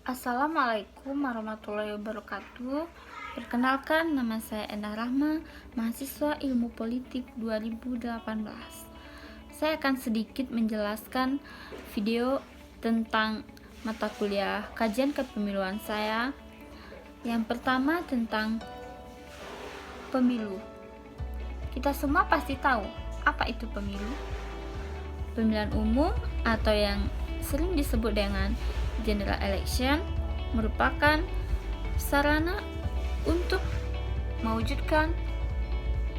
Assalamualaikum warahmatullahi wabarakatuh. Perkenalkan, nama saya Endah Rahma, mahasiswa Ilmu Politik 2018. Saya akan sedikit menjelaskan video tentang mata kuliah kajian kepemiluan saya. Yang pertama tentang pemilu. Kita semua pasti tahu apa itu pemilu. Pemilihan umum atau yang sering disebut dengan general election merupakan sarana untuk mewujudkan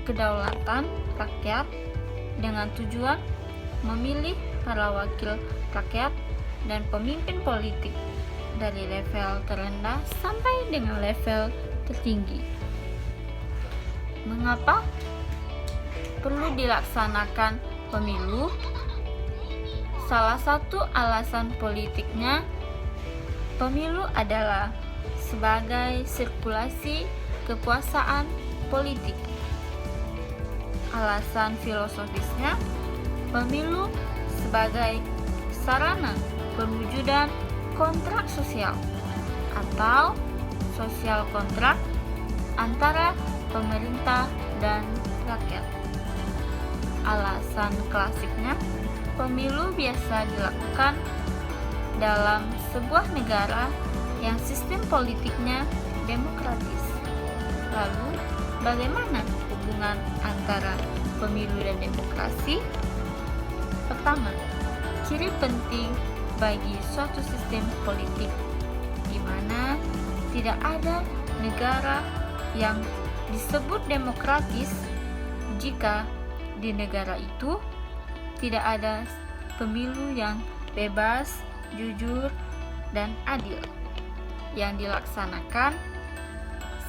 kedaulatan rakyat dengan tujuan memilih para wakil rakyat dan pemimpin politik dari level terendah sampai dengan level tertinggi. Mengapa perlu dilaksanakan pemilu? Salah satu alasan politiknya, pemilu adalah sebagai sirkulasi kekuasaan politik. Alasan filosofisnya, pemilu sebagai sarana perwujudan kontrak sosial atau sosial kontrak antara pemerintah dan rakyat. Alasan klasiknya, pemilu biasa dilakukan dalam sebuah negara yang sistem politiknya demokratis. Lalu, bagaimana hubungan antara pemilu dan demokrasi? Pertama, ciri penting bagi suatu sistem politik di mana tidak ada negara yang disebut demokratis jika di negara itu tidak ada pemilu yang bebas, jujur, dan adil yang dilaksanakan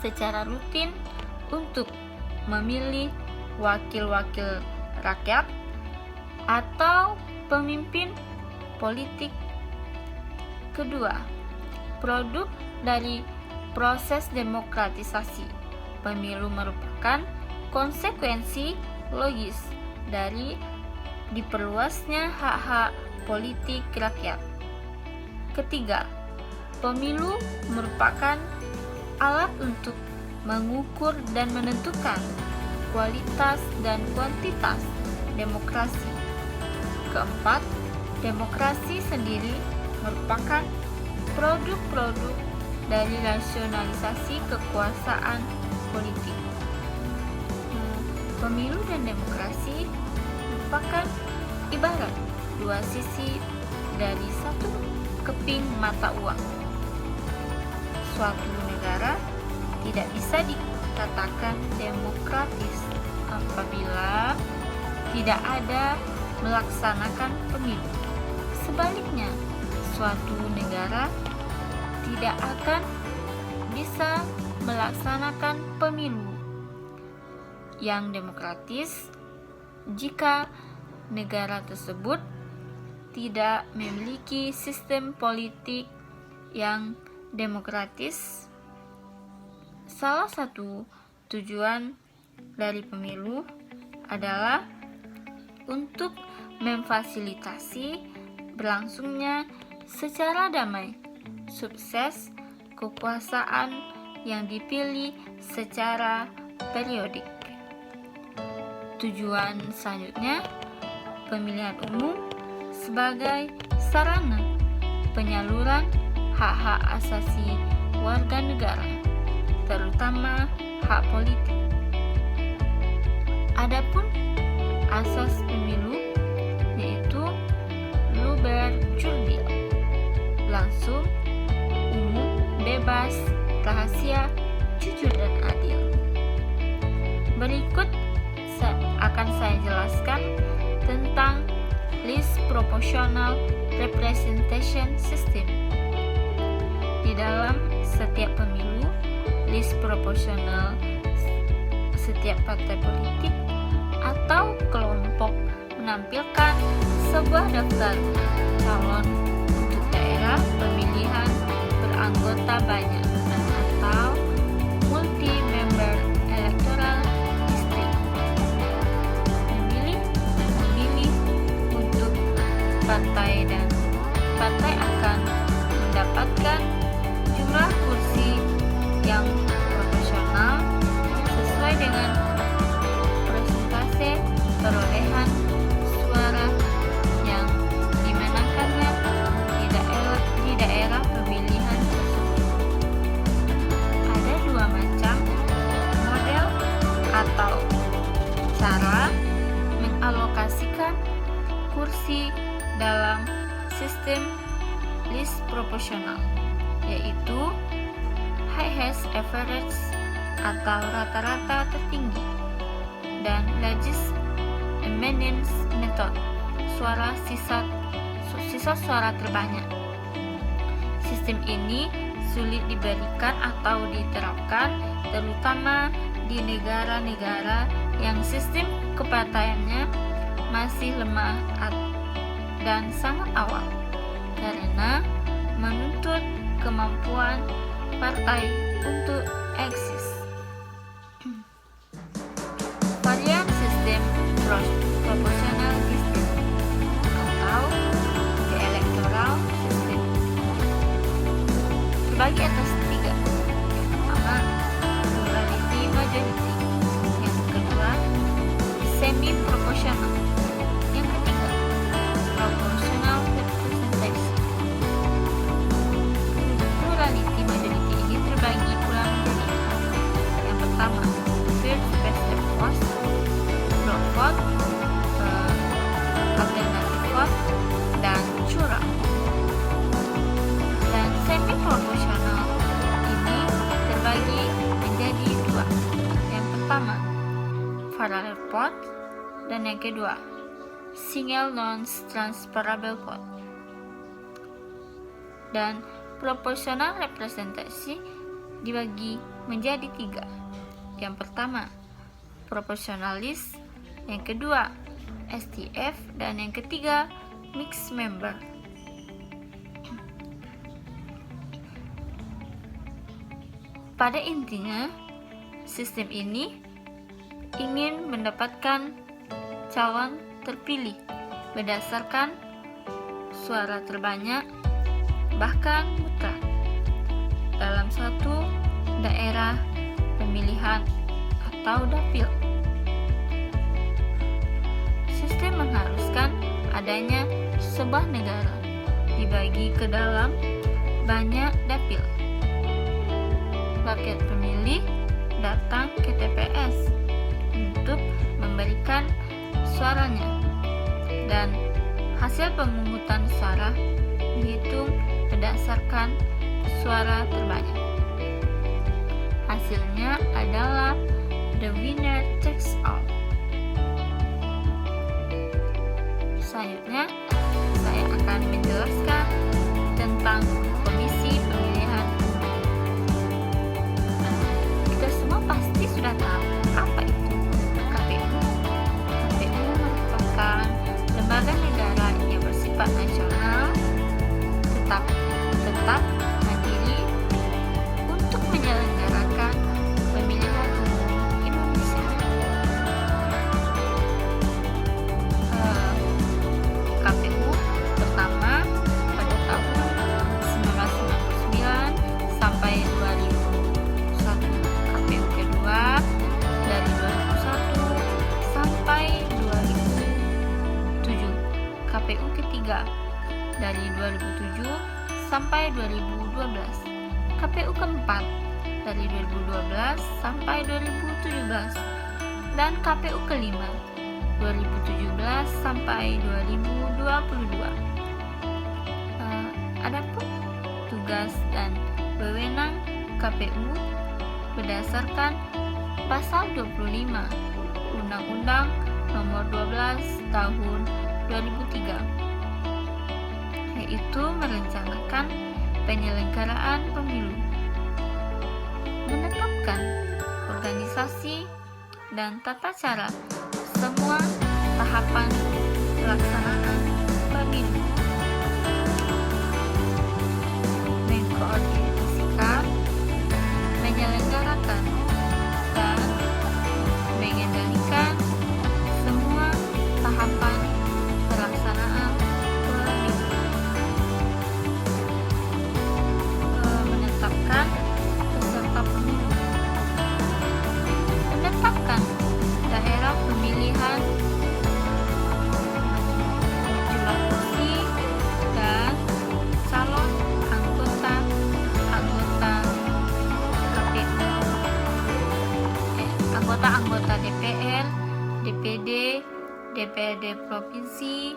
secara rutin untuk memilih wakil-wakil rakyat atau pemimpin politik. Kedua, produk dari proses demokratisasi. Pemilu merupakan konsekuensi logis dari diperluasnya hak-hak politik rakyat. Ketiga, pemilu merupakan alat untuk mengukur dan menentukan kualitas dan kuantitas demokrasi. Keempat, demokrasi sendiri merupakan produk-produk dari rasionalisasi kekuasaan politik. Pemilu dan demokrasi merupakan ibarat dua sisi dari satu keping mata uang. Suatu negara tidak bisa dikatakan demokratis apabila tidak ada melaksanakan pemilu. Sebaliknya, suatu negara tidak akan bisa melaksanakan pemilu yang demokratis jika negara tersebut tidak memiliki sistem politik yang demokratis. Salah satu tujuan dari pemilu adalah untuk memfasilitasi berlangsungnya secara damai, sukses kekuasaan yang dipilih secara periodik. Tujuan selanjutnya, pemilihan umum sebagai sarana penyaluran hak-hak asasi warga negara, terutama hak politik. Adapun asas pemilu yaitu luber jurdil, langsung, umum, bebas, rahasia, jujur dan adil. Berikut akan saya jelaskan tentang list proportional representation system. Di dalam setiap pemilu, list proporsional setiap partai politik atau kelompok menampilkan sebuah daftar calon untuk daerah pemilihan beranggota banyak atau multi-member electoral district. Memilih untuk partai dan partai akan mendapatkan proporsional, yaitu highest average atau rata-rata tertinggi, dan largest eminence method, sisa suara terbanyak. Sistem ini sulit diberikan atau diterapkan, terutama di negara-negara yang sistem kepartaiannya masih lemah dan sangat awal, karena menuntut kemampuan partai untuk eksis. Varian sistem proporsional system atau the electoral system terbagi atas tiga. Yang pertama, plurality majority. Yang kedua, semi proportional. Yang ketiga, proportional representation. Plurality majority ini terbagi pula menjadi empat. Yang pertama, first past the post, block vote, alternative vote, dan curang. Dan semi proporsional ini terbagi menjadi dua. Yang pertama, parallel vote, dan yang kedua, single non-transferable vote. Dan proporsional representasi dibagi menjadi tiga. Yang pertama, proporsionalis, yang kedua, STF, dan yang ketiga, mixed member. Pada intinya, sistem ini ingin mendapatkan calon terpilih berdasarkan suara terbanyak, bahkan mutlak, dalam suatu daerah pemilihan atau dapil. Sistem mengharuskan adanya sebuah negara dibagi ke dalam banyak dapil. Rakyat pemilih datang ke TPS untuk memberikan suaranya, dan hasil pemungutan suara dihitung berdasarkan suara terbanyak. Hasilnya adalah the winner takes all. Selanjutnya, saya akan menjelaskan tentang Komisi Pemilihan Umum. Kita semua pasti sudah tahu apa itu KPU. KPU merupakan lembaga negara yang bersifat nasional, tetap mandiri untuk menyelenggarakan pemilihan umum Indonesia. KPU pertama pada tahun 1999 sampai 2001, KPU kedua dari 2001 sampai 2007, KPU ketiga dari 2007 sampai 2012, KPU keempat dari 2012 sampai 2017, dan KPU kelima 2017 sampai 2022. Adapun tugas dan wewenang KPU berdasarkan pasal 25 Undang-Undang Nomor 12 Tahun 2003, yaitu merencanakan penyelenggaraan pemilu, menetapkan organisasi dan tata cara semua tahapan pelaksanaan pemilu, mengkoordinasikan, menyelenggarakan, dan mengendalikan semua tahapan pelaksanaan pemilu, menetapkan peserta pemilu, menetapkan daerah pemilihan, jumlah kursi, dan calon anggota DPR, DPD, DPRD provinsi,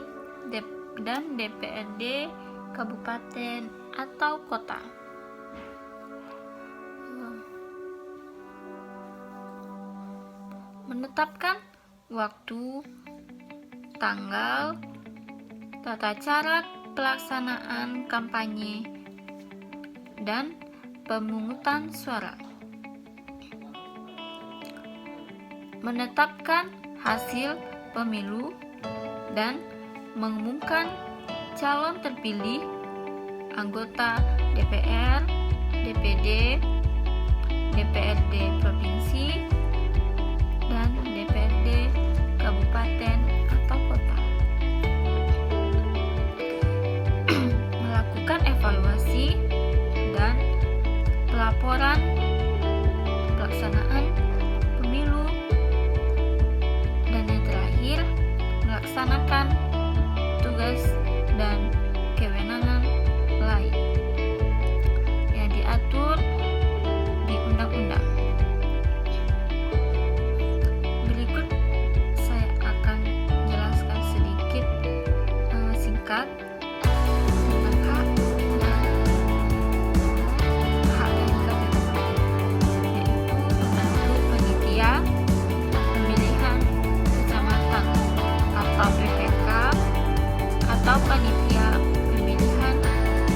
dan DPRD kabupaten, atau kota. Menetapkan waktu, tanggal, tata cara pelaksanaan kampanye, dan pemungutan suara. Menetapkan hasil pemilu dan mengumumkan calon terpilih anggota DPR, DPD, DPRD provinsi, dan DPRD kabupaten atau kota. Melakukan evaluasi dan pelaporan pelaksanaan pemilu, dan yang terakhir melaksanakan tugas dan kewenangan lain yang diatur di undang-undang. Berikut saya akan jelaskan sedikit singkat tentang hak dan KPU, yaitu membantu panitia pemilihan kecamatan atau PPK atau panitia pemilihan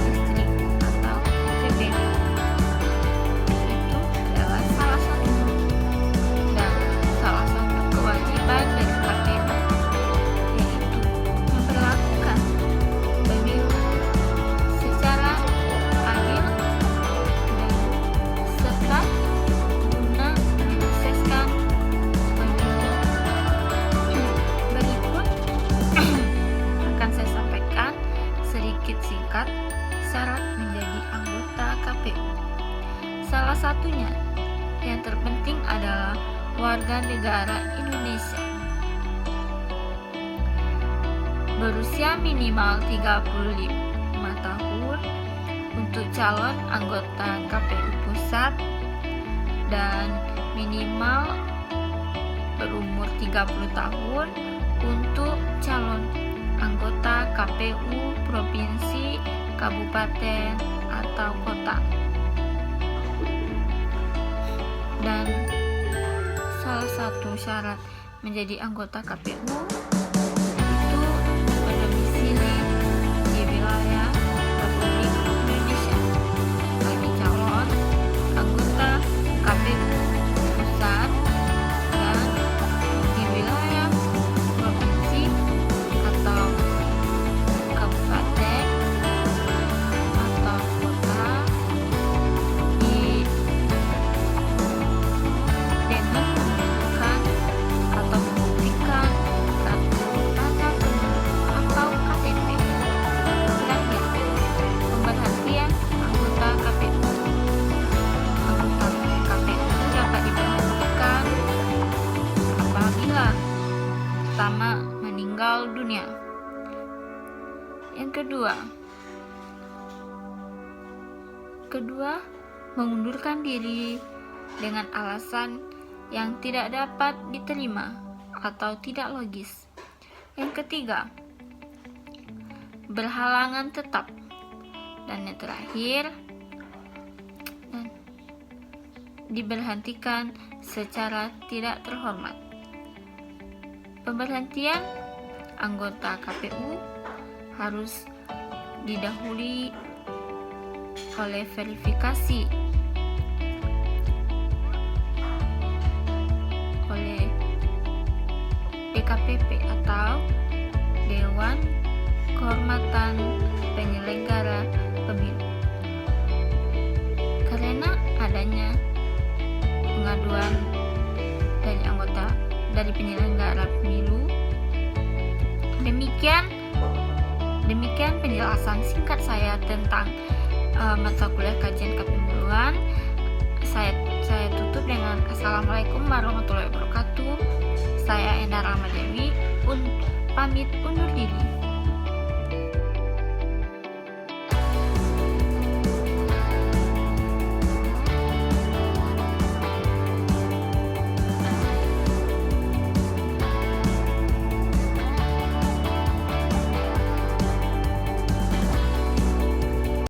distrik atau PPD. Itu adalah salah satu dan salah satu kewajiban dari KPU, yaitu memperlakukan pemilu secara adil dan serta guna menyukseskan pemilu. Berikut akan saya sampaikan sedikit singkat syarat menjadi anggota KPU. Salah satunya yang terpenting adalah warga negara Indonesia, berusia minimal 35 tahun untuk calon anggota KPU pusat dan minimal berumur 30 tahun untuk calon anggota KPU provinsi, kabupaten, atau kota. Dan salah satu syarat menjadi anggota KPU itu berdomisili di wilayah Republik Indonesia bagi calon anggota KPU pusat dan di wilayah provinsi atau kabupaten atau kota dengan menunjukkan atau membuktikan kartu tanda penduduk atau KTP. Terakhir, pemberhentian anggota KPU. Anggota KPU dapat diberhentikan apabila pertama meninggal dunia. Yang kedua, mengundurkan diri dengan alasan yang tidak dapat diterima atau tidak logis. Yang ketiga, berhalangan tetap. Dan yang terakhir, diberhentikan secara tidak terhormat. Pemberhentian anggota KPU harus didahului oleh verifikasi oleh DKPP atau Dewan Kehormatan Penyelenggara Pemilu. Karena adanya pengaduan dari anggota dari penyelenggara pemilu, demikian penjelasan singkat saya tentang mata kuliah kajian kepemiluan. Saya tutup dengan Assalamualaikum warahmatullahi wabarakatuh. Saya Endar Ahmad Dewi pamit undur diri.